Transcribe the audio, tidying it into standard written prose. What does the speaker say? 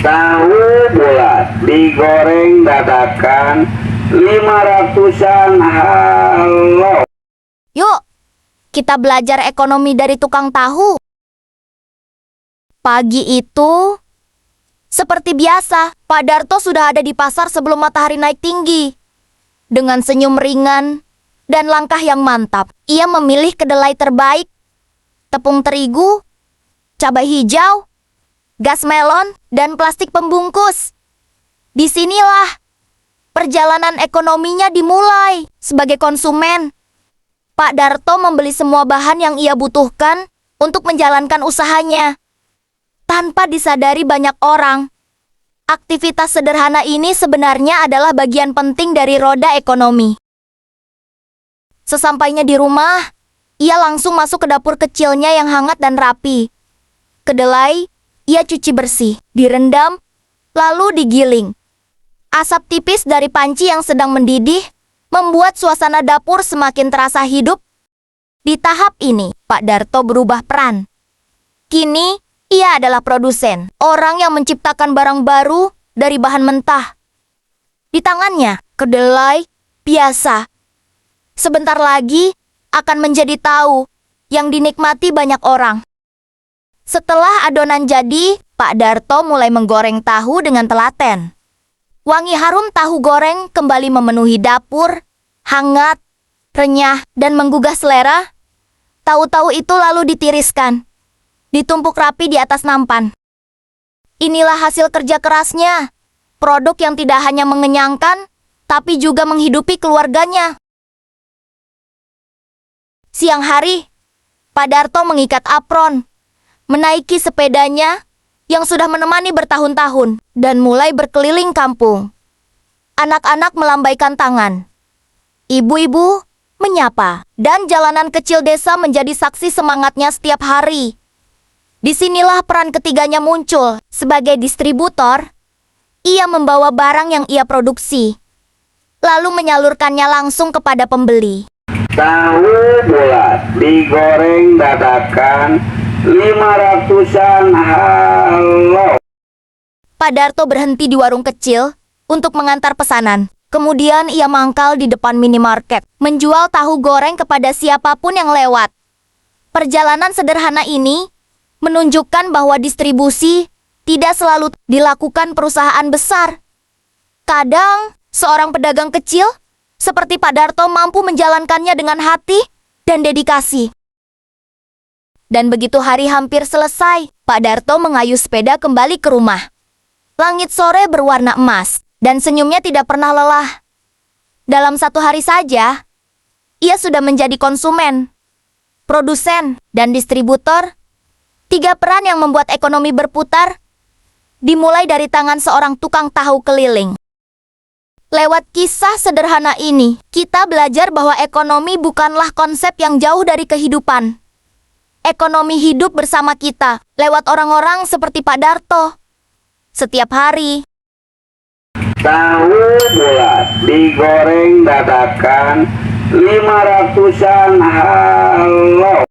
Tahu bulat digoreng dadakan 500-an. Halo. Yuk, kita belajar ekonomi dari tukang tahu. Pagi itu, seperti biasa, Pak Darto sudah ada di pasar sebelum matahari naik tinggi. Dengan senyum ringan dan langkah yang mantap, ia memilih kedelai terbaik, tepung terigu, cabai hijau, gas melon, dan plastik pembungkus. Disinilah perjalanan ekonominya dimulai. Sebagai konsumen, Pak Darto membeli semua bahan yang ia butuhkan untuk menjalankan usahanya. Tanpa disadari banyak orang, aktivitas sederhana ini sebenarnya adalah bagian penting dari roda ekonomi. Sesampainya di rumah, ia langsung masuk ke dapur kecilnya yang hangat dan rapi. Kedelai ia cuci bersih, direndam, lalu digiling. Asap tipis dari panci yang sedang mendidih membuat suasana dapur semakin terasa hidup. Di tahap ini, Pak Darto berubah peran. Kini, ia adalah produsen, orang yang menciptakan barang baru dari bahan mentah. Di tangannya, kedelai biasa sebentar lagi akan menjadi tahu yang dinikmati banyak orang. Setelah adonan jadi, Pak Darto mulai menggoreng tahu dengan telaten. Wangi harum tahu goreng kembali memenuhi dapur, hangat, renyah, dan menggugah selera. Tahu-tahu itu lalu ditiriskan, ditumpuk rapi di atas nampan. Inilah hasil kerja kerasnya, produk yang tidak hanya mengenyangkan, tapi juga menghidupi keluarganya. Siang hari, Pak Darto mengikat apron, menaiki sepedanya yang sudah menemani bertahun-tahun, dan mulai berkeliling kampung. Anak-anak melambaikan tangan. Ibu-ibu menyapa, dan jalanan kecil desa menjadi saksi semangatnya setiap hari. Disinilah peran ketiganya muncul. Sebagai distributor, ia membawa barang yang ia produksi, lalu menyalurkannya langsung kepada pembeli. Tahu bulat digoreng dadakan 500-an. Halo. Pak Darto berhenti di warung kecil untuk mengantar pesanan. Kemudian ia mangkal di depan minimarket, menjual tahu goreng kepada siapapun yang lewat. Perjalanan sederhana ini menunjukkan bahwa distribusi tidak selalu dilakukan perusahaan besar. Kadang, seorang pedagang kecil seperti Pak Darto mampu menjalankannya dengan hati dan dedikasi. Dan begitu hari hampir selesai, Pak Darto mengayuh sepeda kembali ke rumah. Langit sore berwarna emas, dan senyumnya tidak pernah lelah. Dalam satu hari saja, ia sudah menjadi konsumen, produsen, dan distributor. 3 peran yang membuat ekonomi berputar, dimulai dari tangan seorang tukang tahu keliling. Lewat kisah sederhana ini, kita belajar bahwa ekonomi bukanlah konsep yang jauh dari kehidupan. Ekonomi hidup bersama kita, lewat orang-orang seperti Pak Darto. Setiap hari, Tahu bulat digoreng dadakan 500-an. Halo.